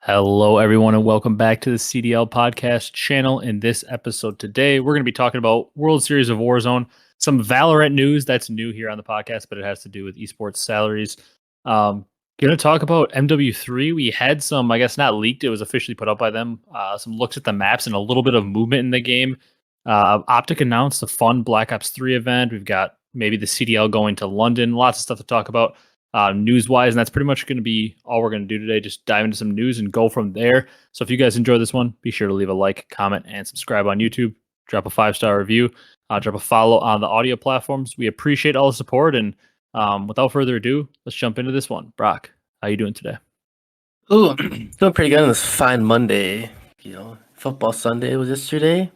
Hello, everyone, and welcome back to the CDL podcast channel. In this episode today, we're going to be talking about World Series of Warzone, some Valorant news that's new here on the podcast, but it has to do with esports salaries. Going to talk about MW3. We had some, I guess not leaked, it was officially put up by them, some looks at the maps and a little bit of movement in the game. OpTic announced a fun Black Ops 3 event. We've got maybe the CDL going to London, lots of stuff to talk about. News-wise, and that's pretty much going to be all we're going to do today. Just dive into some news and go from there. So if you guys enjoy this one, be sure to leave a like, comment, and subscribe on YouTube. Drop a 5-star review. Drop a follow on the audio platforms. We appreciate all the support. And without further ado, let's jump into this one. Brock, how you doing today? Ooh, doing pretty good on this fine Monday. Football Sunday was yesterday.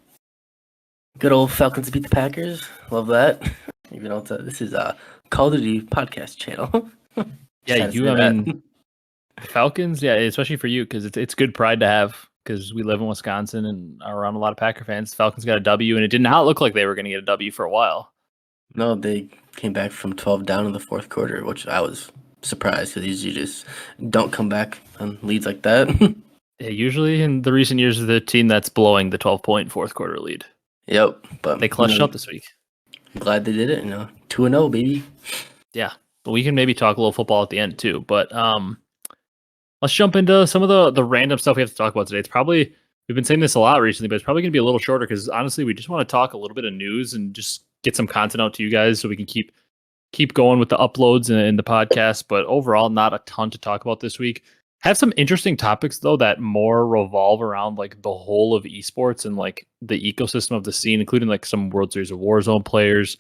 Good old Falcons beat the Packers. Love that. Even though this is a Call of Duty podcast channel. Falcons, yeah, especially for you, because it's good pride to have, because we live in Wisconsin and are around a lot of Packer fans. Falcons got a W, and it did not look like they were going to get a W for a while. No, they came back from 12 down in the fourth quarter, which I was surprised, because usually just don't come back on leads like that. Yeah, usually in the recent years, the team that's blowing the 12-point fourth quarter lead. Yep, but they clutched up this week. I'm glad they did it. 2-0, baby. Yeah, but we can maybe talk a little football at the end too. But let's jump into some of the random stuff we have to talk about today. We've been saying this a lot recently, but it's probably going to be a little shorter because honestly, we just want to talk a little bit of news and just get some content out to you guys so we can keep going with the uploads and the podcast. But overall, not a ton to talk about this week. Have some interesting topics though that more revolve around like the whole of esports and like the ecosystem of the scene, including like some World Series of Warzone players,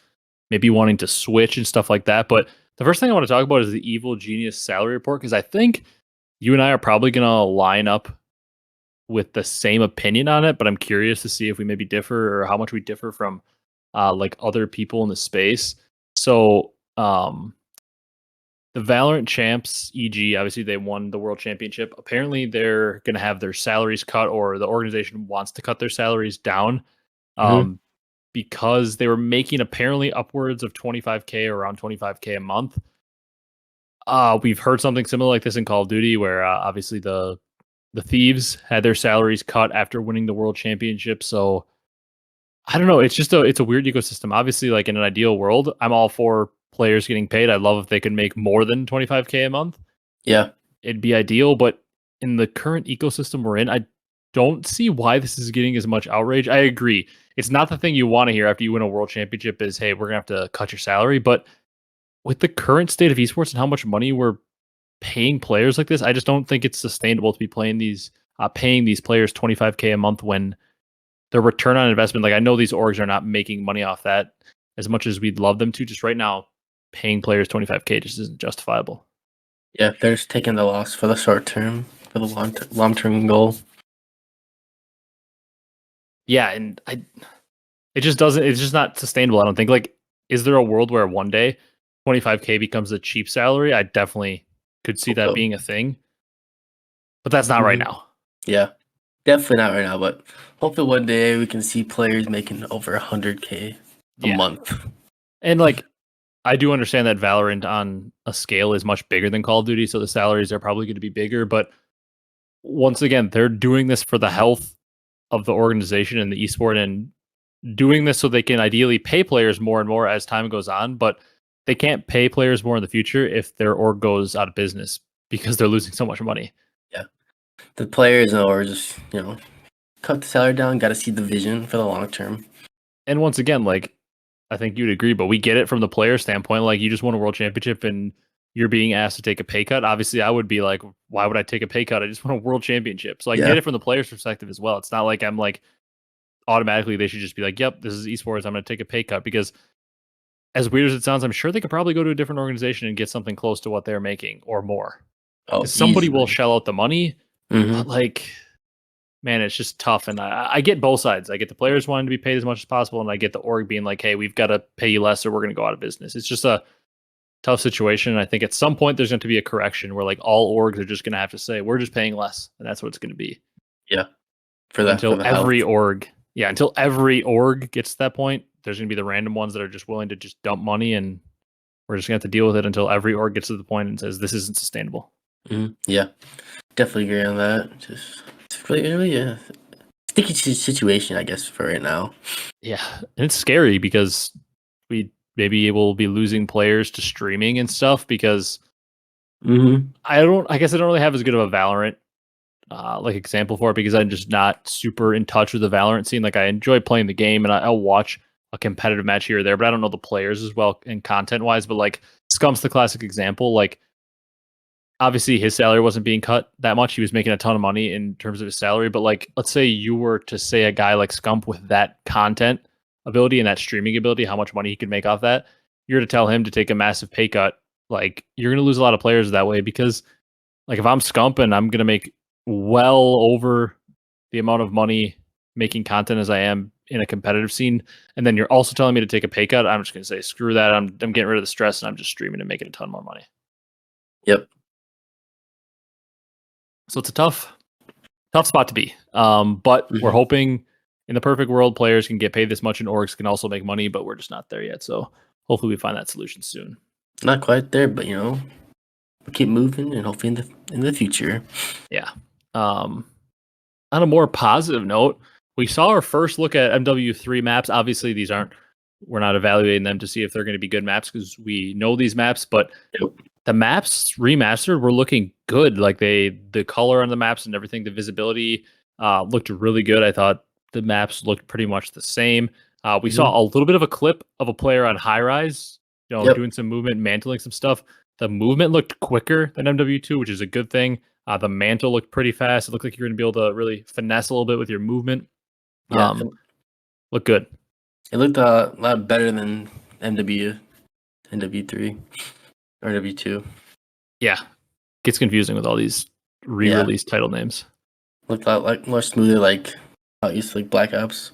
maybe wanting to switch and stuff like that. But the first thing I want to talk about is the Evil Genius salary report, because I think you and I are probably going to line up with the same opinion on it, but I'm curious to see if we maybe differ or how much we differ from like other people in the space. So the Valorant champs, EG, obviously they won the world championship. Apparently they're going to have their salaries cut, or the organization wants to cut their salaries down. Because they were making apparently upwards of 25K or around 25K a month. We've heard something similar like this in Call of Duty, where obviously the Thieves had their salaries cut after winning the world championship. So I don't know. It's a weird ecosystem. Obviously, like in an ideal world, I'm all for players getting paid. I love if they can make more than 25K a month. Yeah, it'd be ideal. But in the current ecosystem we're in, I don't see why this is getting as much outrage. I agree. It's not the thing you want to hear after you win a world championship is, hey, we're going to have to cut your salary. But with the current state of esports and how much money we're paying players like this, I just don't think it's sustainable to be paying these players 25K a month when their return on investment, like I know these orgs are not making money off that as much as we'd love them to. Just right now, paying players 25K just isn't justifiable. Yeah, they're just taking the loss for the short term, for the long-term goal. Yeah, and it's just not sustainable, I don't think. Like, is there a world where one day 25K becomes a cheap salary? I definitely could see that being a thing. But that's not right now. Yeah, definitely not right now, but hopefully one day we can see players making over 100K a month. And like, I do understand that Valorant on a scale is much bigger than Call of Duty, so the salaries are probably going to be bigger. But once again, they're doing this for the health of the organization and the esport, and doing this so they can ideally pay players more and more as time goes on. But they can't pay players more in the future if their org goes out of business because they're losing so much money. Yeah, the players are just cut the salary down. Got to see the vision for the long term. And once again, like, I think you'd agree, but we get it from the player standpoint. Like, you just won a world championship and you're being asked to take a pay cut. Obviously, I would be like, why would I take a pay cut? I just won a world championship. So I get it from the player's perspective as well. It's not like I'm like, automatically they should just be like, yep, this is esports, I'm going to take a pay cut. Because as weird as it sounds, I'm sure they could probably go to a different organization and get something close to what they're making or more. Somebody will shell out the money. But like, man, it's just tough. And I get both sides. I get the players wanting to be paid as much as possible, and I get the org being like, hey, we've got to pay you less or we're going to go out of business. It's just a tough situation. And I think at some point there's going to be a correction where like all orgs are just going to have to say, we're just paying less. And that's what it's going to be. Yeah. For that. Until every org gets to that point, there's going to be the random ones that are just willing to just dump money, and we're just going to have to deal with it until every org gets to the point and says, this isn't sustainable. Yeah, definitely agree on that. Just it's really a sticky situation, I guess, for right now. Yeah, and it's scary because we maybe will be losing players to streaming and stuff because I guess I don't really have as good of a Valorant like example for it because I'm just not super in touch with the Valorant scene. Like I enjoy playing the game and I'll watch a competitive match here or there, but I don't know the players as well and content wise. But like Scump's the classic example. Like obviously his salary wasn't being cut that much. He was making a ton of money in terms of his salary. But like let's say you were to say a guy like Scump with that content ability and that streaming ability, how much money he could make off that, you're to tell him to take a massive pay cut. Like you're gonna lose a lot of players that way because like if I'm Scump and I'm gonna make well over the amount of money making content as I am in a competitive scene, and then you're also telling me to take a pay cut, I'm just gonna say screw that. I'm getting rid of the stress and I'm just streaming and making a ton more money. Yep. So it's a tough spot to be. But we're hoping in the perfect world players can get paid this much and orgs can also make money, but we're just not there yet. So hopefully we find that solution soon. Not quite there, but we'll keep moving and hopefully in the future. Yeah. On a more positive note, we saw our first look at MW3 maps. Obviously, we're not evaluating them to see if they're going to be good maps because we know these maps, but the maps remastered were looking good. Like the color on the maps and everything, the visibility looked really good. I thought the maps looked pretty much the same. We saw a little bit of a clip of a player on high rise, doing some movement, mantling some stuff. The movement looked quicker than MW2, which is a good thing. The mantle looked pretty fast. It looked like you're going to be able to really finesse a little bit with your movement. Yeah, Look good. it looked a lot better than MW3 or MW2. Yeah, gets confusing with all these re-release title names. Looked a lot like more smoother, like how it used to like Black Ops.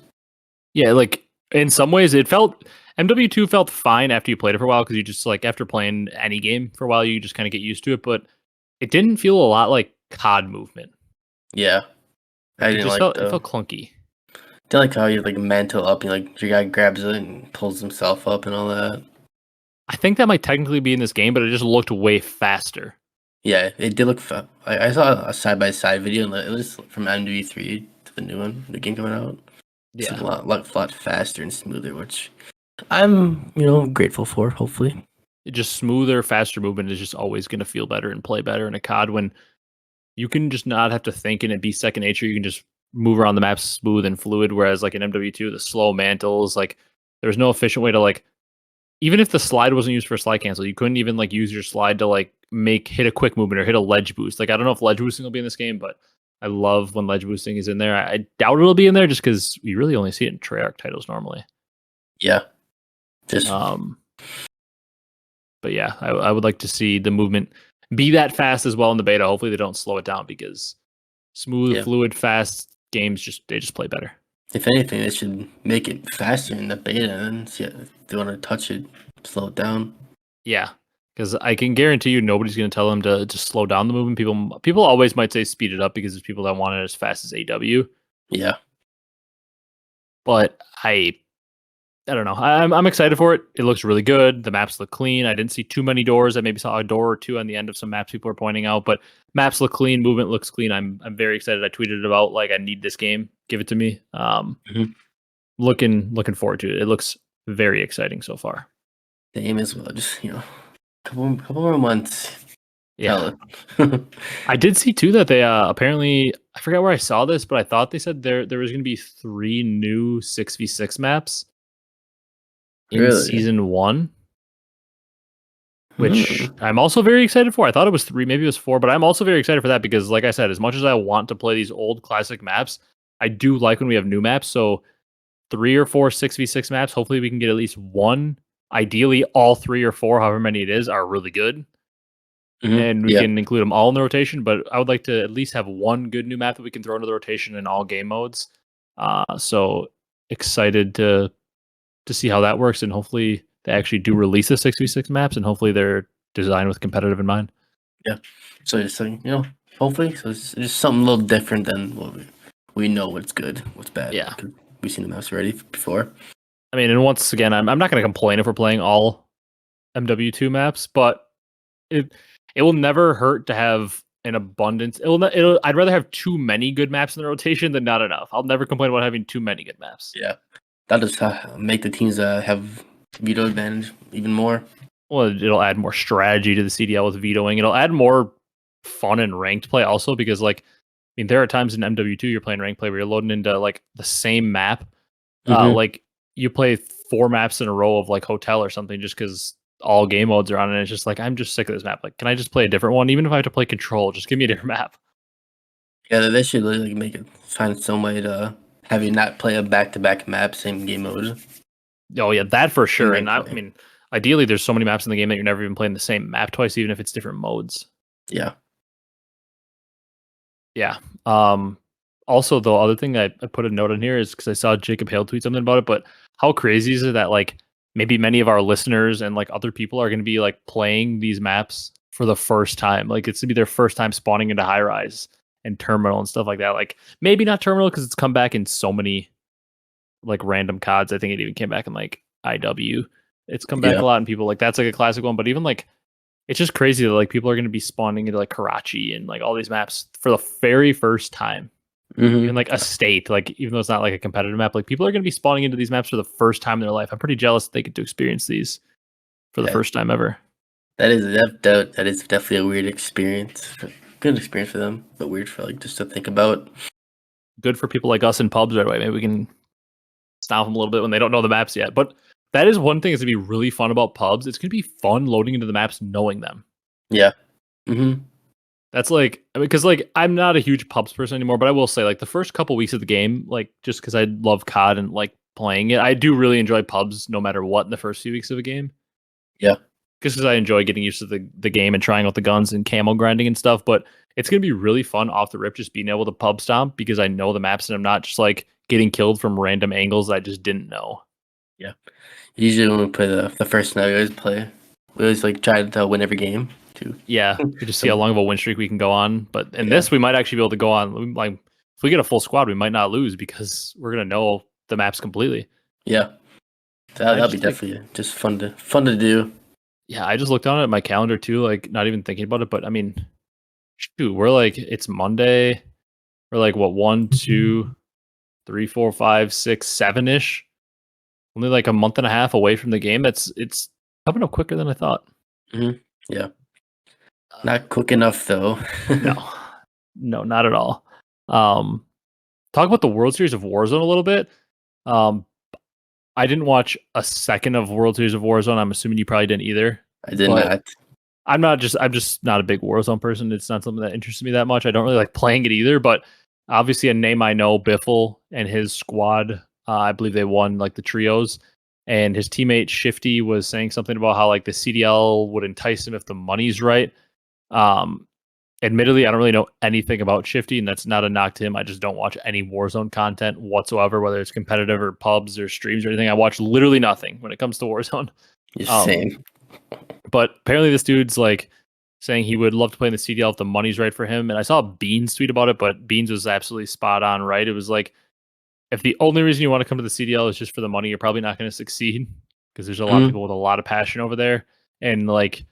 Yeah, like in some ways it felt MW2 felt fine after you played it for a while because you just like after playing any game for a while you just kind of get used to it, but it didn't feel a lot like COD movement. Yeah, Like, it felt clunky. Didn't like how you like mantle up and like your guy grabs it and pulls himself up and all that. I think that might technically be in this game, but it just looked way faster. Yeah, it did look. I saw a side by side video and it was from MW3 to the new one, the game coming out. It's a lot faster and smoother, which I'm grateful for. Hopefully, just smoother, faster movement is just always going to feel better and play better in a COD when you can just not have to think and it be second nature. You can just move around the map smooth and fluid. Whereas like in MW2, the slow mantles, like there's no efficient way to like, even if the slide wasn't used for slide cancel, you couldn't even like use your slide to like hit a quick movement or hit a ledge boost. Like I don't know if ledge boosting will be in this game, but I love when ledge boosting is in there. I doubt it'll be in there just because we really only see it in Treyarch titles normally. Yeah. Just but yeah, I would like to see the movement be that fast as well in the beta. Hopefully they don't slow it down because smooth, fluid, fast games they just play better. If anything, they should make it faster in the beta and see if they want to touch it, slow it down. Yeah, because I can guarantee you nobody's going to tell them to slow down the movement. People always might say speed it up because there's people that want it as fast as AW. Yeah. But I don't know. I'm excited for it. It looks really good. The maps look clean. I didn't see too many doors. I maybe saw a door or two on the end of some maps people are pointing out, but maps look clean. Movement looks clean. I'm very excited. I tweeted about like I need this game. Give it to me. Looking forward to it. It looks very exciting so far. The aim as well. Just couple more months. Yeah. I did see too that they apparently, I forgot where I saw this, but I thought they said there was going to be 3 new 6v6 maps in season 1, which I'm also very excited for. I thought it was 3, maybe it was 4, but I'm also very excited for that because like I said, as much as I want to play these old classic maps, I do like when we have new maps. So 3 or 4 6v6 maps, hopefully we can get at least 1. Ideally all 3 or 4, however many it is, are really good. And we can include them all in the rotation, but I would like to at least have 1 good new map that we can throw into the rotation in all game modes. So excited to see how that works, and hopefully they actually do release the 6v6 maps, and hopefully they're designed with competitive in mind. Yeah. So just hopefully, so it's just something a little different than what we know what's good, what's bad. Yeah. We've seen the maps already before. I mean, and once again, I'm not going to complain if we're playing all MW2 maps, but it will never hurt to have an abundance. I'd rather have too many good maps in the rotation than not enough. I'll never complain about having too many good maps. Yeah, that'll just make the teams have veto advantage even more. Well, it'll add more strategy to the CDL with vetoing. It'll add more fun and ranked play also because, like, I mean, there are times in MW2 you're playing ranked play where you're loading into like the same map. Like you play 4 maps in a row of like hotel or something just because all game modes are on, and it's just like, I'm just sick of this map. Like, can I just play a different one? Even if I have to play control, just give me a different map. Yeah, they should really make it find some way to have you not play a back-to-back map, same game mode. Oh yeah, that for sure. Ranked And I play. mean, ideally, there's so many maps in the game that you're never even playing the same map twice, even if it's different modes. Yeah. Yeah. Also, the other thing I put a note in here is because I saw Jacob Hale tweet something about it, but how crazy is it that like maybe many of our listeners and like other people are going to be like playing these maps for the first time? Like it's to be their first time spawning into high rise and terminal and stuff like that. Like maybe not terminal because it's come back in so many like random CODs. I think it even came back in like IW. It's come back a lot, and people like that's like a classic one. But even like it's just crazy that like people are going to be spawning into like Karachi and like all these maps for the very first time. Even like a state, like even though it's not like a competitive map, like people are going to be spawning into these maps for the first time in their life. I'm pretty jealous that they get to experience these for the first time ever. That is definitely a weird experience. Good experience for them, but weird for like just to think about. Good for people like us in pubs right away. Maybe we can stomp them a little bit when they don't know the maps yet. But that is one thing that's going to be really fun about pubs. It's going to be fun loading into the maps knowing them. Yeah. That's like, because like I'm not a huge pubs person anymore, but I will say like the first couple weeks of the game, like just because I love COD and like playing it, I do really enjoy pubs no matter what in the first few weeks of a game. Yeah. Just because I enjoy getting used to the game and trying out the guns and camo grinding and stuff. But it's going to be really fun off the rip just being able to pub stomp because I know the maps and I'm not just like getting killed from random angles that I just didn't know. Yeah. Usually when we play the first night, we always like try to win every game too. Yeah, we just see how long of a win streak we can go on. But in this, we might actually be able to go on. Like, if we get a full squad, we might not lose because we're gonna know the maps completely. Yeah, that'd be definitely just fun to do. Yeah, I just looked on it at my calendar too, like not even thinking about it. But I mean, shoot, we're like it's Monday. We're like what 1, 2, 3, 4, 5, 6, 7-ish. Only like a month and a half away from the game. It's coming up quicker than I thought. Yeah. Not quick enough though. No, not at all. Talk about the World Series of Warzone a little bit. I didn't watch a second of World Series of Warzone. I'm assuming you probably didn't either. I did not. I'm just not a big Warzone person. It's not something that interests me that much. I don't really like playing it either, but obviously a name I know, Biffle and his squad, I believe they won like the trios, and his teammate Shifty was saying something about how like the CDL would entice him if the money's right. Admittedly, I don't really know anything about Shifty, and that's not a knock to him. I just don't watch any Warzone content whatsoever, whether it's competitive or pubs or streams or anything. I watch literally nothing when it comes to Warzone. Same. But apparently this dude's like saying he would love to play in the CDL if the money's right for him. And I saw Beans tweet about it, but Beans was absolutely spot on, right? It was like, if the only reason you want to come to the CDL is just for the money, you're probably not going to succeed because there's a lot of people with a lot of passion over there. And like,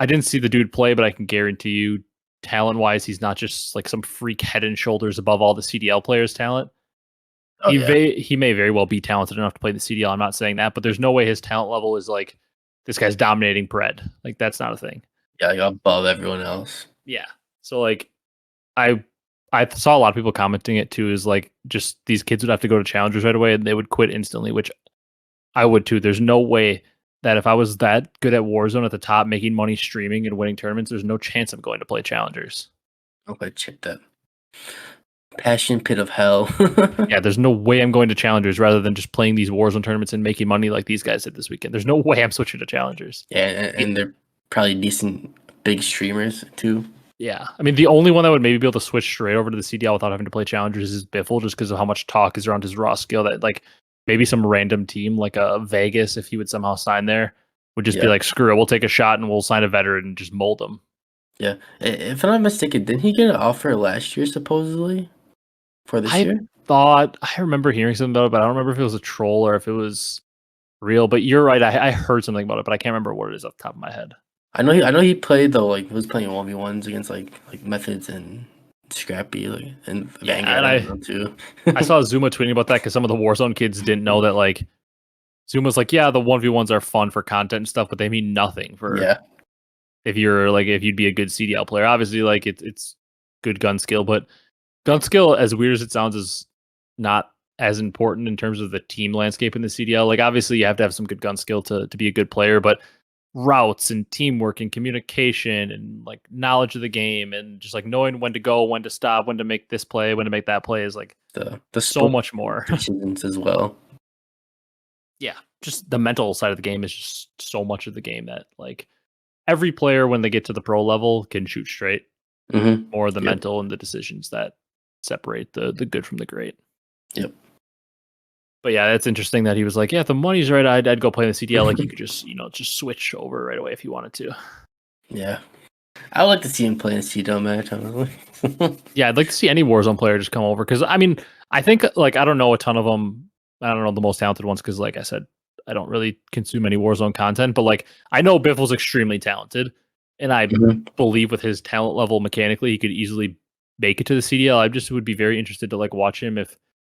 I didn't see the dude play, but I can guarantee you, talent wise, he's not just like some freak head and shoulders above all the CDL players' talent. He may very well be talented enough to play the CDL. I'm not saying that, but there's no way his talent level is like this guy's dominating Pred. Like that's not a thing. Yeah, like above everyone else. Yeah. So like I saw a lot of people commenting it too, is like just these kids would have to go to challengers right away and they would quit instantly, which I would too. There's no way that if I was that good at Warzone at the top, making money streaming and winning tournaments, there's no chance I'm going to play challengers. Okay, check that. Passion pit of hell. Yeah, there's no way I'm going to challengers rather than just playing these Warzone tournaments and making money like these guys did this weekend. There's no way I'm switching to challengers. Yeah, and they're probably decent big streamers too. Yeah, I mean the only one that would maybe be able to switch straight over to the CDL without having to play challengers is Biffle, just because of how much talk is around his raw skill. That like maybe some random team like a Vegas, if he would somehow sign there, would just be like, screw it, we'll take a shot and we'll sign a veteran and just mold him. Yeah, if I'm not mistaken, didn't he get an offer last year supposedly for this year? I remember hearing something about it, but I don't remember if it was a troll or if it was real. But you're right, I heard something about it, but I can't remember what it is off the top of my head. I know he played though. Like, was playing 1v1s against like Methods and Scrappy, like, and Yeah, Vanguard. and I don't know too. I saw Zuma tweeting about that because some of the Warzone kids didn't know that like Zuma's like, yeah, the 1v1s are fun for content and stuff, but they mean nothing for Yeah, if you'd be a good CDL player. Obviously, like it's good gun skill, but gun skill, as weird as it sounds, is not as important in terms of the team landscape in the CDL. Like obviously you have to have some good gun skill to be a good player, but routes and teamwork and communication and like knowledge of the game and just like knowing when to go, when to stop, when to make this play, when to make that play is like the so sport much more. decisions as well. Yeah, just the mental side of the game is just so much of the game that like every player when they get to the pro level can shoot straight. Mm-hmm. Or the Yep. mental and the decisions that separate the good from the great. Yep. But yeah, that's interesting that he was like, yeah, if the money's right, I'd go play in the CDL. Like you could just just switch over right away if you wanted to. Yeah, I would like to see him play in a CDL match. Honestly. Yeah, I'd like to see any Warzone player just come over because I mean, I think like I don't know a ton of them. I don't know the most talented ones because, like I said, I don't really consume any Warzone content. But like I know Biffle's extremely talented, and I Mhm. believe with his talent level mechanically, he could easily make it to the CDL. I just would be very interested to like watch him if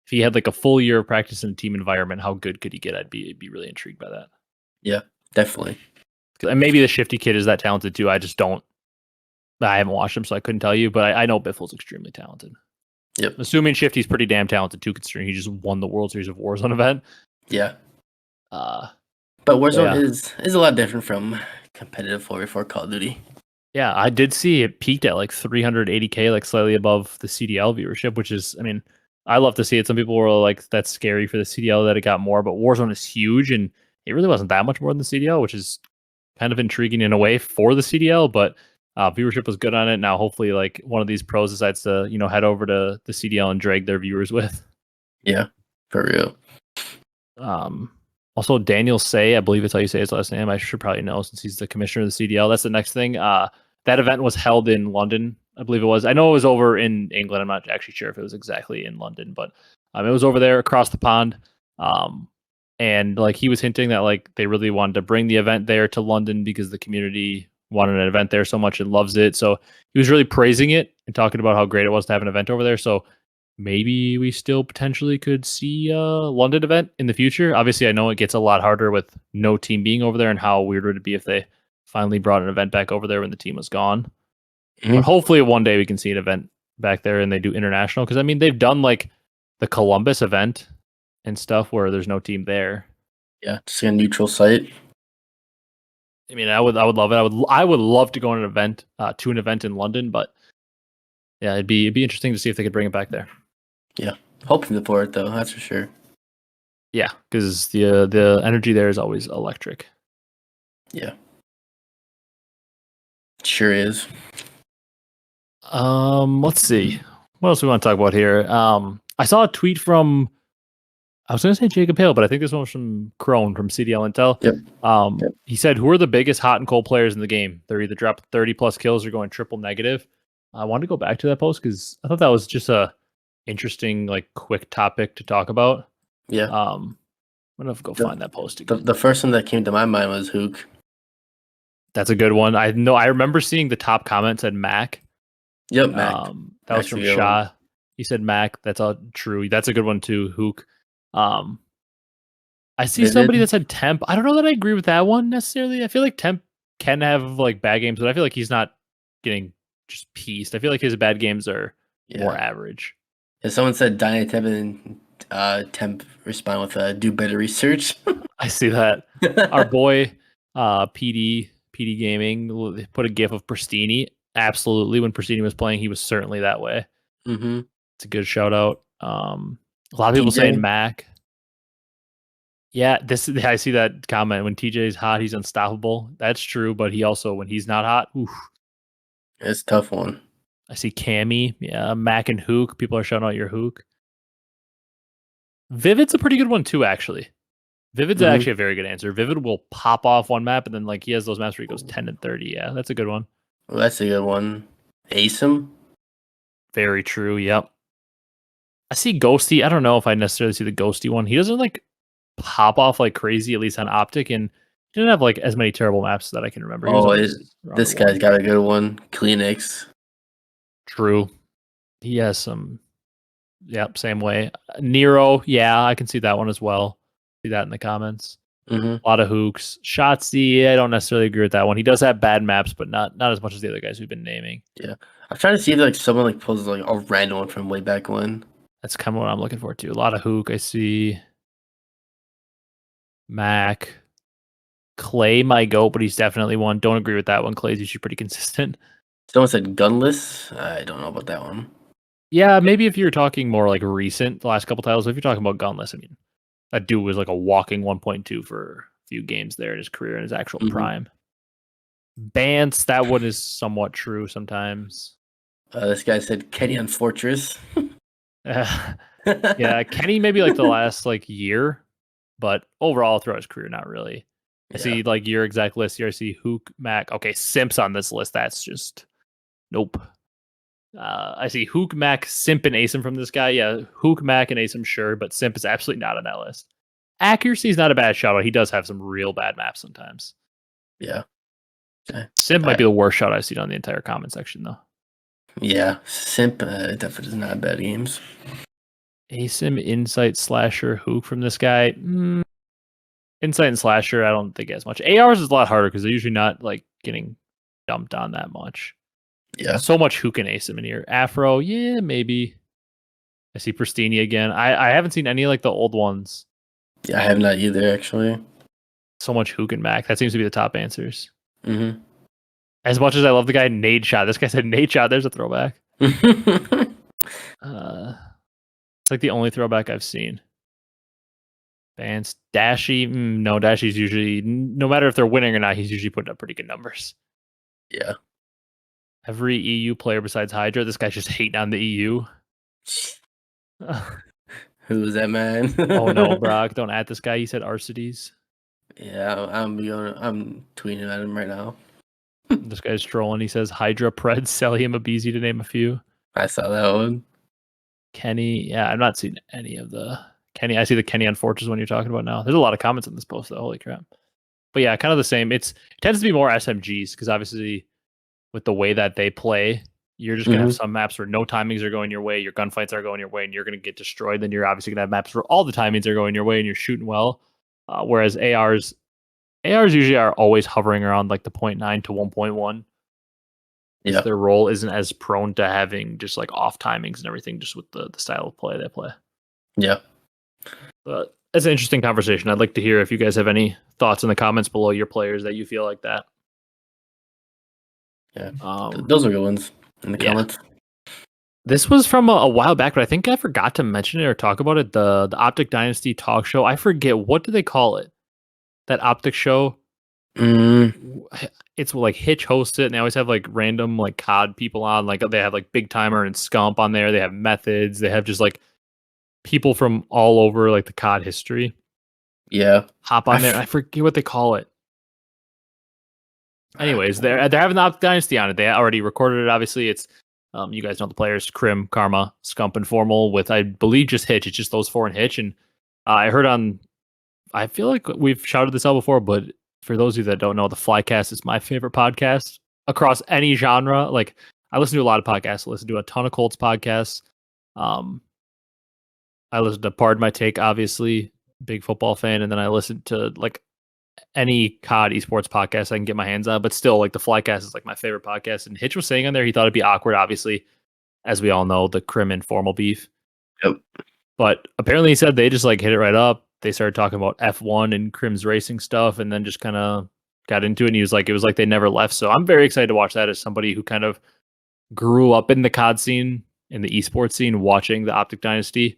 he had like a full year of practice in a team environment. How good could he get? I'd be really intrigued by that. Yeah, definitely. And maybe the Shifty kid is that talented too. I just don't. I haven't watched him, so I couldn't tell you. But I know Biffle's extremely talented. Yep. Assuming Shifty's pretty damn talented too, considering he just won the World Series of Warzone event. Yeah. Uh, But Warzone yeah. is a lot different from competitive 4v4 Call of Duty. Yeah, I did see it peaked at like 380K, like slightly above the CDL viewership, which is, I mean, I love to see it. Some people were like, that's scary for the CDL that it got more, but Warzone is huge and it really wasn't that much more than the CDL, which is kind of intriguing in a way for the CDL, but viewership was good on it. Now, hopefully, like one of these pros decides to, head over to the CDL and drag their viewers with. Yeah, for real. Also, Daniel Say, I believe it's how you say his last name. I should probably know since he's the commissioner of the CDL. That's the next thing. That event was held in London, I believe it was. I know it was over in England. I'm not actually sure if it was exactly in London, but it was over there across the pond. And like he was hinting that like they really wanted to bring the event there to London because the community wanted an event there so much and loves it. So he was really praising it and talking about how great it was to have an event over there. So maybe we still potentially could see a London event in the future. Obviously, I know it gets a lot harder with no team being over there, and how weird would it be if they finally brought an event back over there when the team was gone. Mhm. But hopefully one day we can see an event back there and they do international, because I mean they've done like the Columbus event and stuff where there's no team there. Yeah, just a neutral site. I mean, I would love it. I would love to go on an event to an event in London, but yeah, it'd be interesting to see if they could bring it back there. Yeah, hoping for it though. That's for sure. Yeah, because the energy there is always electric. Yeah, sure is. Let's see. What else we want to talk about here? I saw a tweet from, I was going to say Jacob Hale, but I think this one was from Crone from CDL Intel. Yep. He said, who are the biggest hot and cold players in the game? They're either dropping 30 plus kills or going triple negative. I wanted to go back to that post because I thought that was just a interesting, like, quick topic to talk about. Yeah. I'm going to go find that post again. The first one that came to my mind was Hook. That's a good one. I remember seeing the top comment said Mac. Yep, Mac. That was from Shah. He said Mac. That's all true. That's a good one too. Hook. I see Vivid. somebody that said Temp. I don't know that I agree with that one necessarily. I feel like Temp can have like bad games, but I feel like he's not getting just pieced. I feel like his bad games are more average. If someone said Dynatemp and Temp respond with do better research. I see that. Our boy PD Gaming put a gif of Pristini. Absolutely, when Pristini was playing, he was certainly that way. Mm-hmm. It's a good shout out. A lot of people saying Mac. Yeah, I see that comment. When TJ is hot, he's unstoppable. That's true, but he also, when he's not hot, oof. It's a tough one. I see Cammy. Yeah, Mac and Hook. People are shouting out your Hook. Vivid's a pretty good one too, actually. Vivid's actually a very good answer. Vivid will pop off one map, and then like he has those maps where he goes 10 and 30. Yeah, that's a good one. Well, that's a good one. Asim. Very true. Yep. I see Ghosty. I don't know if I necessarily see the Ghosty one. He doesn't like pop off like crazy, at least on OpTic, and didn't have like as many terrible maps that I can remember. He was Oh, always around this the guy's one. got a good one. Cleanix. True. He has some. Yep, same way. Nero, yeah, I can see that one as well. See that in the comments. Mm-hmm. A lot of hooks. Shotsy, I don't necessarily agree with that one. He does have bad maps, but not as much as the other guys we've been naming. Yeah, I'm trying to see if like someone like poses like a random one from way back when. That's kind of what I'm looking for too. A lot of hook. I see Mac. Clay might go, but he's definitely one. Don't agree with that one. Clay's usually pretty consistent. Someone said gunless. I don't know about that one. Yeah, maybe if you're talking more like recent, the last couple titles. If you're talking about gunless, I mean, that dude was like a walking 1.2 for a few games there in his career in his actual prime. Bance, that one is somewhat true sometimes. This guy said Kenny on Fortress. Yeah, Kenny maybe like the last like year, but overall throughout his career, not really. I see like your exact list here. I see Hook, Mac. Okay, Simp's on this list. That's just nope. I see Hook, Mac, Simp, and Asim from this guy. Yeah, Hook, Mac, and Asim, sure, but Simp is absolutely not on that list. Accuracy is not a bad shout out. He does have some real bad maps sometimes. Yeah. Okay. Simp might be the worst shot I've seen on the entire comment section, though. Yeah, Simp definitely does not have bad games. Asim, Insight, Slasher, Hook from this guy. Insight and Slasher, I don't think as much. ARs is a lot harder because they're usually not like getting dumped on that much. Yeah. So much Hook and Asim in here. Afro, yeah, maybe. I see Pristini again. I haven't seen any like the old ones. Yeah, I have not either, actually. So much Hook and Mac. That seems to be the top answers. Mm-hmm. As much as I love the guy Nade Shot, this guy said Nade Shot. There's a throwback. It's like the only throwback I've seen. Vance Dashy, no, Dashy's usually no matter if they're winning or not, he's usually putting up pretty good numbers. Yeah. Every EU player besides Hydra, this guy's just hating on the EU. Who is that man? Oh no, Brock, don't add this guy. He said Arcitys. Yeah, I'm tweeting at him right now. This guy's trolling. He says Hydra, Pred, Cellium, Abezy to name a few. I saw that one. Kenny, yeah, I'm not seeing any of the Kenny. I see the Kenny on Fortress one you're talking about now. There's a lot of comments on this post though. Holy crap. But yeah, kind of the same. It tends to be more SMGs because obviously with the way that they play, you're just gonna have some maps where no timings are going your way, your gunfights are going your way, and you're gonna get destroyed. Then you're obviously gonna have maps where all the timings are going your way and you're shooting well. Whereas ARs usually are always hovering around like the 0.9 to 1.1. Yeah, their role isn't as prone to having just like off timings and everything, just with the style of play they play. Yeah. But it's an interesting conversation. I'd like to hear if you guys have any thoughts in the comments below your players that you feel like that. Yeah, those are good ones in the comments. This was from a while back, but I think I forgot to mention it or talk about it. The OpTic Dynasty talk show. I forget, what do they call it? That OpTic show. It's like Hitch hosts it, and they always have like random like COD people on. Like they have like Big Timer and Scump on there. They have Methods. They have just like people from all over like the COD history. Yeah, hop on there. I forget what they call it. Anyways, they're having the OpTic Dynasty on it. They already recorded it. Obviously, it's you guys know the players: Crim, Karma, Scump, and Formal. With I believe just Hitch. It's just those four and Hitch. And I heard on. I feel like we've shouted this out before, but for those of you that don't know, the Flycast is my favorite podcast across any genre. Like I listen to a lot of podcasts. I listen to a ton of Colts podcasts. I listen to Pardon My Take, obviously, big football fan, and then I listen to like any COD esports podcast I can get my hands on. But still, like the Flycast is like my favorite podcast. And Hitch was saying on there he thought it'd be awkward, obviously, as we all know, the Crim and Formal beef. Yep. But apparently he said they just like hit it right up. They started talking about F1 and Crim's racing stuff, and then just kind of got into it. And he was like, it was like they never left. So I'm very excited to watch that as somebody who kind of grew up in the COD scene, in the esports scene, watching the OpTic Dynasty.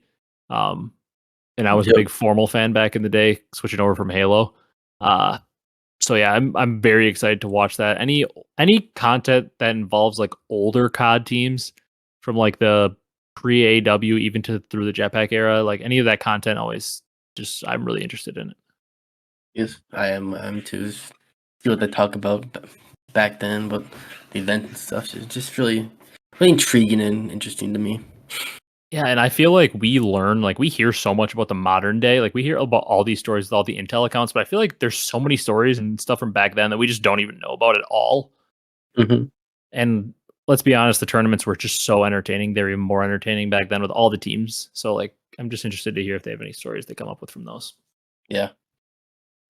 And I was a big Formal fan back in the day, switching over from Halo. So yeah, I'm very excited to watch that. Any content that involves like older COD teams from like the pre-AW even through the Jetpack era, like any of that content, always just I'm really interested in it. Yes, I am. I'm too. See what they talk about back then, but the event and stuff is just really intriguing and interesting to me. Yeah, and I feel like we learn, like we hear so much about the modern day. Like we hear about all these stories with all the intel accounts, but I feel like there's so many stories and stuff from back then that we just don't even know about at all. Mm-hmm. And let's be honest, the tournaments were just so entertaining. They were even more entertaining back then with all the teams. So like I'm just interested to hear if they have any stories they come up with from those. Yeah,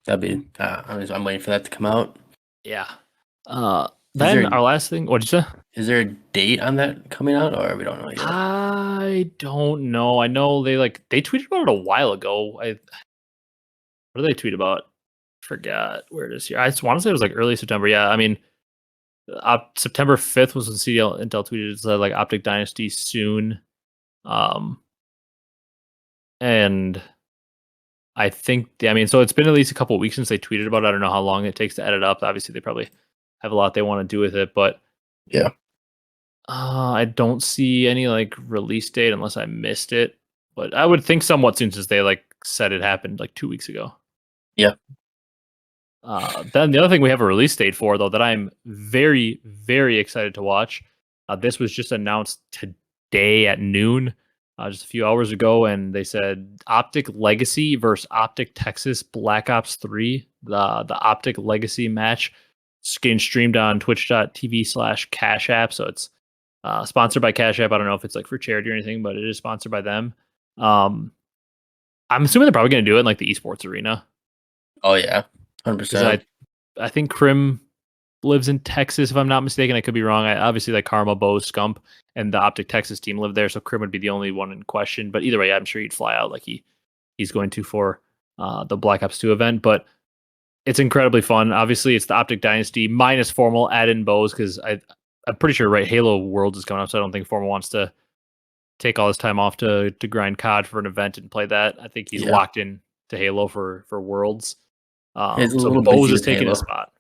that'd be. I'm waiting for that to come out. Yeah. Is Then there our last thing, what'd you say? is there a date on that coming out, or we don't know yet? I don't know. I know they tweeted about it a while ago. What did they tweet about? Forgot where it is here. I just want to say it was like early September. Yeah, I mean, September 5th was when CDL Intel tweeted it said like OpTic Dynasty soon. Um, and I think, I mean, so it's been at least a couple of weeks since they tweeted about it. I don't know how long it takes to edit up. Obviously, they probably have a lot they want to do with it, but Yeah. I don't see any like release date unless I missed it. But I would think somewhat soon since they like said it happened like 2 weeks ago. Yeah. Then the other thing we have a release date for, though, that I'm very, very excited to watch. This was just announced today at noon, just a few hours ago, and they said OpTic Legacy versus OpTic Texas Black Ops 3. The OpTic Legacy match. It's getting streamed on twitch.tv/Cash App. So it's sponsored by Cash App. I don't know if it's like for charity or anything, but it is sponsored by them. I'm assuming they're probably going to do it in like the esports arena. Oh yeah, Because 100%. I think Crim lives in Texas, if I'm not mistaken. I could be wrong. Obviously, like Karma, Bo, Scump, and the OpTic Texas team live there, so Crim would be the only one in question. But either way, I'm sure he'd fly out like he's going to for the Black Ops 2 event. But it's incredibly fun. Obviously, it's the OpTic Dynasty minus Formal, add in Bows, because I'm pretty sure right Halo Worlds is coming up, so I don't think Formal wants to take all his time off to grind COD for an event and play that. I think he's Yeah. locked in to Halo for Worlds. He's a So little Bose busy is with taking Halo. his spot.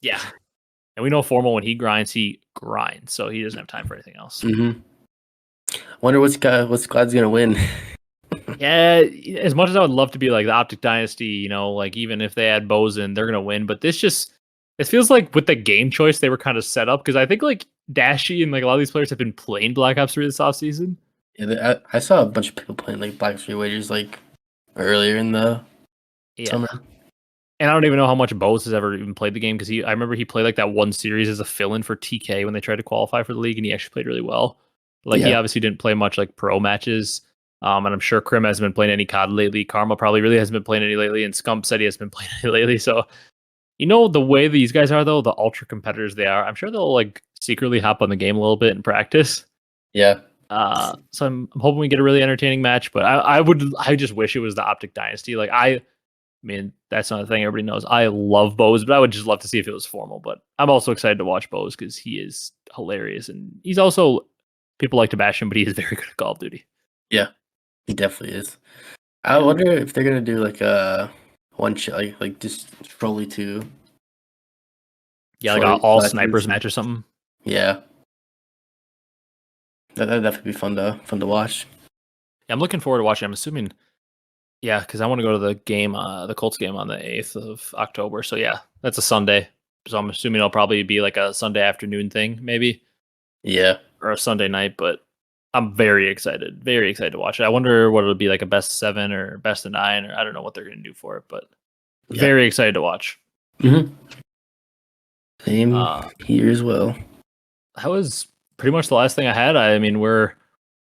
Yeah. And we know Formal, when he grinds, so he doesn't have time for anything else. Mm-hmm. Wonder what squad's gonna win. Yeah, as much as I would love to be like the OpTic Dynasty, like even if they add Bose in, they're gonna win. But it feels like with the game choice they were kind of set up, because I think like Dashy and like a lot of these players have been playing Black Ops 3 this offseason. Yeah, I saw a bunch of people playing like Black Free Wagers like earlier in the summer. And I don't even know how much Bose has ever even played the game, because I remember he played like that one series as a fill-in for TK when they tried to qualify for the league, and he actually played really well. Like he obviously didn't play much like pro matches. And I'm sure Crim hasn't been playing any COD lately. Karma probably really hasn't been playing any lately, and Scump said he hasn't been playing any lately. So the way these guys are, though, the ultra competitors they are, I'm sure they'll like secretly hop on the game a little bit in practice. Yeah. So I'm hoping we get a really entertaining match. But I just wish it was the OpTic Dynasty. Like I mean, that's not a thing everybody knows. I love Bose, but I would just love to see if it was Formal. But I'm also excited to watch Bose because he is hilarious, and he's also, people like to bash him, but he is very good at Call of Duty. Yeah, he definitely is. I wonder if they're gonna do like a one shot, like just Trolley 2. Yeah, like all snipers match or something. Yeah, that'd definitely be fun to watch. Yeah, I'm looking forward to watching. I'm assuming, yeah, because I want to go to the game, the Colts game on the 8th of October. So yeah, that's a Sunday. So I'm assuming it'll probably be like a Sunday afternoon thing, maybe. Yeah, or a Sunday night. But I'm very excited to watch it. I wonder what it'll be, like a best of 7 or best of 9, or I don't know what they're going to do for it, but very excited to watch. Mm-hmm. Same here as well. That was pretty much the last thing I had. I mean, we're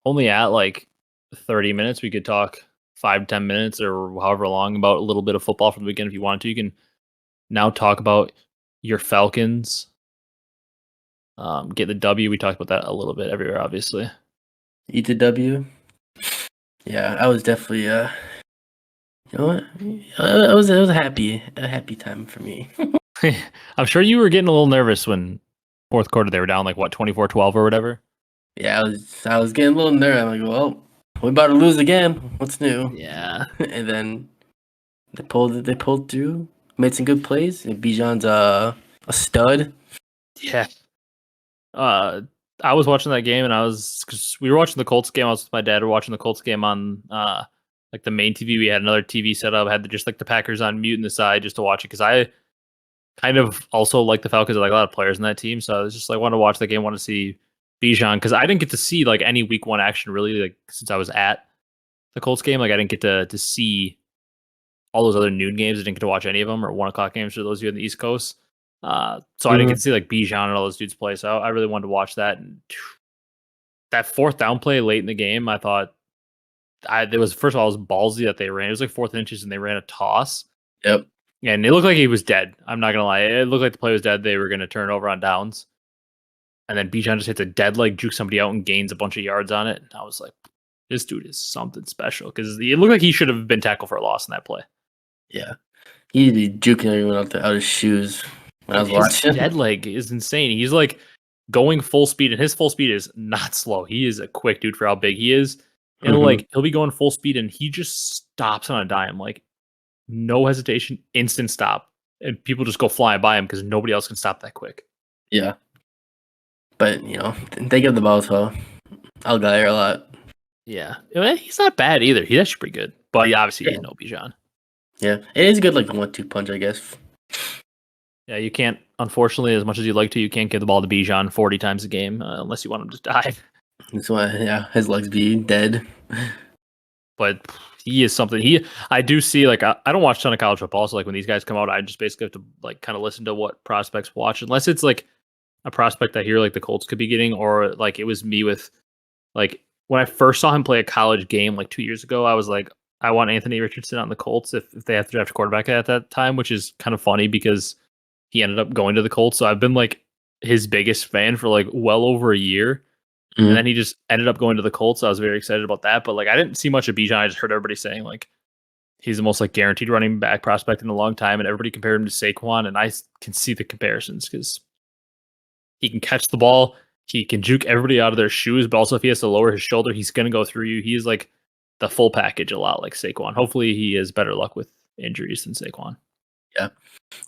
only at like 30 minutes. We could talk 5-10 minutes or however long about a little bit of football from the weekend if you wanted to. You can now talk about your Falcons. Get the W. We talked about that a little bit everywhere, obviously. Eat the W. Yeah, I was definitely you know what? It was a happy time for me. I'm sure you were getting a little nervous when fourth quarter they were down like what, 24-12 or whatever. Yeah, I was getting a little nervous. I'm like, well, we're about to lose again. What's new? Yeah. And then they pulled through, made some good plays, and Bijan's a stud. Yeah. I was watching that game, and because we were watching the Colts game. I was with my dad. We were watching the Colts game on like the main TV. We had another TV set up. Had just like the Packers on mute in the side just to watch it, because I kind of also like the Falcons. I like a lot of players in that team, so I was just like, wanted to watch the game, wanted to see Bijan, because I didn't get to see like any week 1 action really, like since I was at the Colts game. Like I didn't get to see all those other noon games. I didn't get to watch any of them, or 1 o'clock games for those of you on the East Coast. So I didn't get to see like Bijan and all those dudes play. So I really wanted to watch that. And that 4th down play late in the game, I thought it was, first of all, it was ballsy that they ran. It was like 4th and inches, and they ran a toss. Yep. And it looked like he was dead. I'm not gonna lie. It looked like the play was dead. They were gonna turn over on downs. And then Bijan just hits a dead leg, jukes somebody out, and gains a bunch of yards on it. And I was like, this dude is something special, because it looked like he should have been tackled for a loss in that play. Yeah. He'd be juking everyone out of his shoes when I was watching. Dead leg is insane. He's like going full speed, and his full speed is not slow. He is a quick dude for how big he is. And like he'll be going full speed, and he just stops on a dime, like no hesitation, instant stop, and people just go flying by him because nobody else can stop that quick. Yeah. But, they give the ball to Algier a lot. Yeah. He's not bad either. He's actually pretty good. But yeah, obviously, he's no Bijan. Yeah. It is good, like, 1-2 punch, I guess. Yeah, you can't, unfortunately, as much as you'd like to, you can't give the ball to Bijan 40 times a game unless you want him to die. That's why, his legs be dead. But he is something. I do see, like, I don't watch a ton of college football, so like when these guys come out, I just basically have to like kind of listen to what prospects watch, unless it's like a prospect I hear like the Colts could be getting, or like it was me with like when I first saw him play a college game like 2 years ago, I was like, I want Anthony Richardson on the Colts if they have to draft a quarterback at that time, which is kind of funny because he ended up going to the Colts. So I've been like his biggest fan for like well over a year. And then he just ended up going to the Colts. So I was very excited about that. But like I didn't see much of Bijan. I just heard everybody saying like he's the most like guaranteed running back prospect in a long time. And everybody compared him to Saquon. And I can see the comparisons because he can catch the ball. He can juke everybody out of their shoes. But also if he has to lower his shoulder, he's going to go through you. He's like the full package, a lot like Saquon. Hopefully he has better luck with injuries than Saquon. Yeah.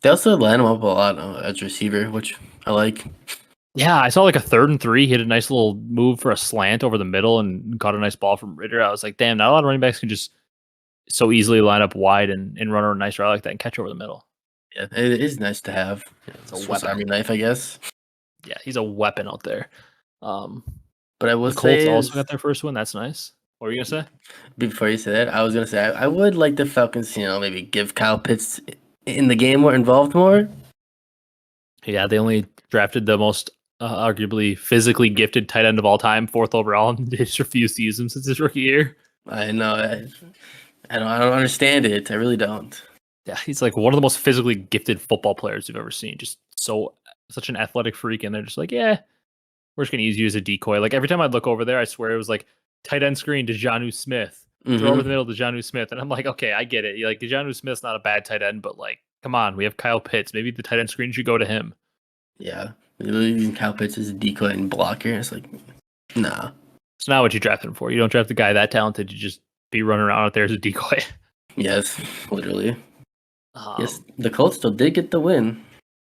They also line him up a lot as receiver, which I like. Yeah, I saw like a 3rd and 3. He had a nice little move for a slant over the middle and caught a nice ball from Ritter. I was like, damn, not a lot of running backs can just so easily line up wide and run a nice route like that and catch over the middle. Yeah, it is nice to have. It's a Swiss Army knife, I guess. Yeah, he's a weapon out there. But I will the Colts say also got their first win. That's nice. What were you gonna say? Before you say that, I was gonna say I would like the Falcons, maybe give Kyle Pitts in the game more involved more. Yeah, they only drafted the most arguably physically gifted tight end of all time, 4th overall, and they just refused to use him since his rookie year. I know. I don't understand it. I really don't. Yeah, he's like one of the most physically gifted football players you've ever seen. Just such an athletic freak, and they're just like, yeah, we're just gonna use you as a decoy. Like every time I'd look over there, I swear it was like tight end screen to Jonnu Smith, throw over the middle to Jonnu Smith, and I'm like, okay, I get it. Like Jonnu Smith's not a bad tight end, but like, come on, we have Kyle Pitts. Maybe the tight end screen should go to him. Yeah, using Kyle Pitts as a decoy and blocker. It's like, nah. It's not what you drafted him for. You don't draft a guy that talented to just be running around out there as a decoy. Yes, literally. Yes, the Colts still did get the win.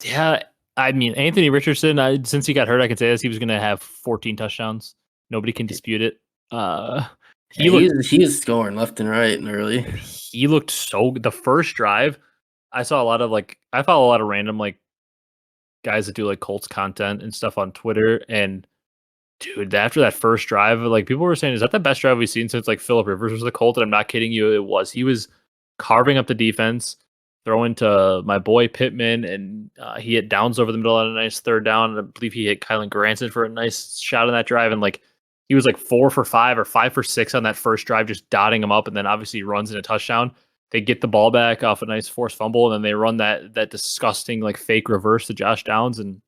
Yeah, I mean, Anthony Richardson, since he got hurt, I can say this, he was going to have 14 touchdowns. Nobody can dispute it. He is scoring left and right and early. He looked so good. The first drive, I follow a lot of random like guys that do like Colts content and stuff on Twitter. And dude, after that first drive, like people were saying, is that the best drive we've seen since like Phillip Rivers was the Colt? And I'm not kidding you, it was. He was carving up the defense, throwing to my boy Pittman, and he hit Downs over the middle on a nice 3rd down. And I believe he hit Kylan Granson for a nice shot on that drive. And like he was like 4 for 5 or 5 for 6 on that first drive, just dotting him up. And then obviously runs in a touchdown. They get the ball back off a nice forced fumble, and then they run that disgusting like fake reverse to Josh Downs, and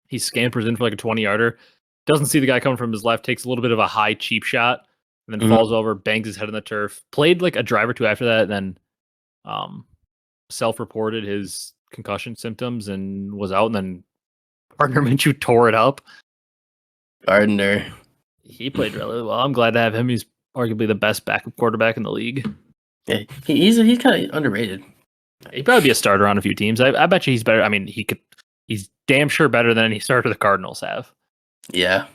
he scampers in for like a 20-yarder. Doesn't see the guy coming from his left, takes a little bit of a high cheap shot, and then falls over, bangs his head on the turf. Played like a drive or two after that, and then self-reported his concussion symptoms and was out. And then Gardner Minshew tore it up. Gardner, he played really well. I'm glad to have him. He's arguably the best backup quarterback in the league. Yeah, he's kind of underrated. He'd probably be a starter on a few teams. I bet you he's better. I mean, he's damn sure better than any starter the Cardinals have. Yeah,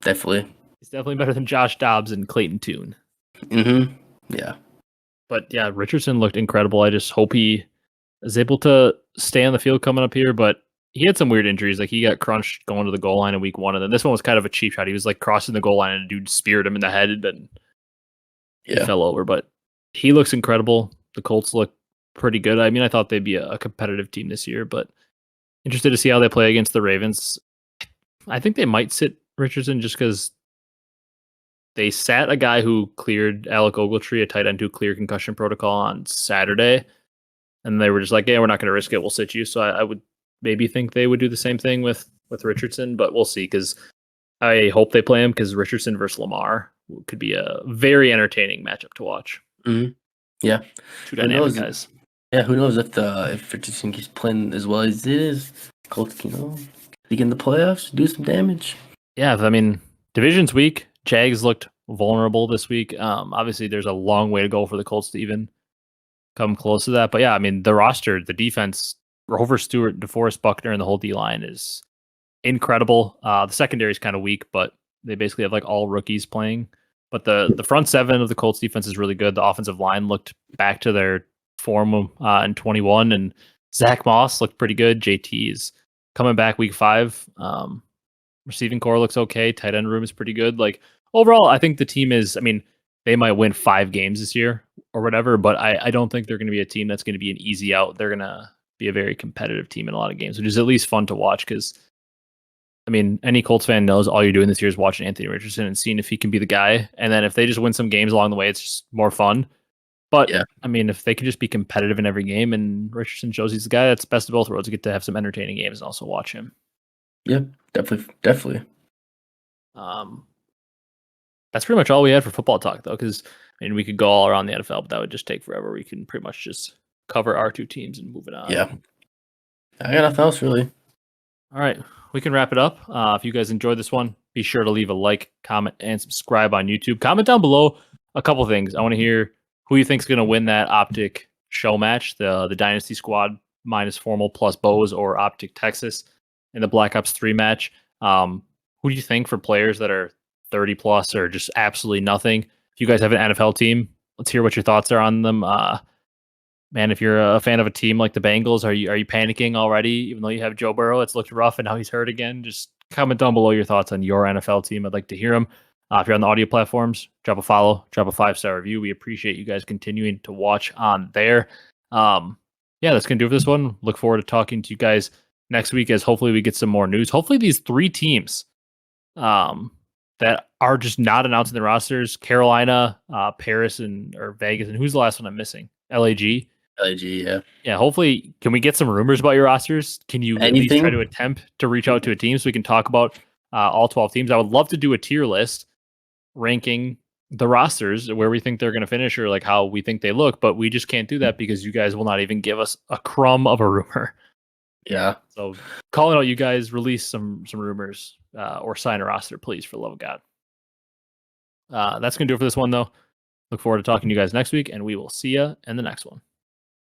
definitely. He's definitely better than Josh Dobbs and Clayton Tune. Yeah. But yeah, Richardson looked incredible. I just hope he is able to stay on the field coming up here. But he had some weird injuries. Like he got crunched going to the goal line in week 1, and then this one was kind of a cheap shot. He was like crossing the goal line, and a dude speared him in the head, and then he fell over. But he looks incredible. The Colts look pretty good. I mean, I thought they'd be a competitive team this year, but interested to see how they play against the Ravens. I think they might sit Richardson just because they sat a guy who cleared Alec Ogletree, a tight end who cleared concussion protocol on Saturday. And they were just like, yeah, we're not going to risk it. We'll sit you. So I would maybe think they would do the same thing with Richardson, but we'll see because I hope they play him because Richardson versus Lamar could be a very entertaining matchup to watch. Mm-hmm. Yeah. Two dynamic guys. Yeah, who knows if Richardson keeps playing as well as it is, Colts, they get in the playoffs, do some damage. Yeah, I mean, division's weak. Jags looked vulnerable this week. Obviously, there's a long way to go for the Colts to even come close to that. But yeah, I mean, the roster, the defense, Rover Stewart, DeForest Buckner, and the whole D line is incredible. The secondary is kind of weak, but they basically have like all rookies playing. But the front seven of the Colts defense is really good. The offensive line looked back to their form in 21, and Zach Moss looked pretty good. JT is coming back week 5. Receiving core looks okay. Tight end room is pretty good. Like overall, I think the team is. I mean, they might win 5 games this year or whatever, but I don't think they're going to be a team that's going to be an easy out. They're going to be a very competitive team in a lot of games, which is at least fun to watch because, I mean, any Colts fan knows all you're doing this year is watching Anthony Richardson and seeing if he can be the guy. And then if they just win some games along the way, it's just more fun. But, yeah. I mean, if they can just be competitive in every game and Richardson shows he's the guy, that's best of both worlds. You get to have some entertaining games and also watch him. Yeah, definitely. That's pretty much all we had for football talk, though, because I mean, we could go all around the NFL, but that would just take forever. We can pretty much just cover our 2 teams and move it on. Yeah. I got nothing else, really. All right. We can wrap it up. If you guys enjoyed this one, be sure to leave a like, comment, and subscribe on YouTube. Comment down below a couple things. I want to hear who you think is going to win that OpTic show match, the Dynasty Squad minus Formal plus Bose or OpTic Texas in the Black Ops 3 match. Who do you think for players that are 30 plus or just absolutely nothing? If you guys have an NFL team, let's hear what your thoughts are on them. Man, if you're a fan of a team like the Bengals, are you panicking already? Even though you have Joe Burrow, it's looked rough and now he's hurt again. Just comment down below your thoughts on your NFL team. I'd like to hear them. If you're on the audio platforms, drop a follow, drop a 5-star review. We appreciate you guys continuing to watch on there. Yeah, that's going to do it for this one. Look forward to talking to you guys next week as hopefully we get some more news. Hopefully these 3 teams that are just not announcing the rosters, Carolina, Paris, or Vegas, and who's the last one I'm missing? LAG, yeah. Yeah, hopefully, can we get some rumors about your rosters? Can you at least try to attempt to reach out to a team so we can talk about all 12 teams? I would love to do a tier list ranking the rosters where we think they're going to finish or like how we think they look, but we just can't do that because you guys will not even give us a crumb of a rumor. Yeah. So calling out you guys, release some rumors or sign a roster, please, for the love of God. That's going to do it for this one, though. Look forward to talking to you guys next week, and we will see you in the next one.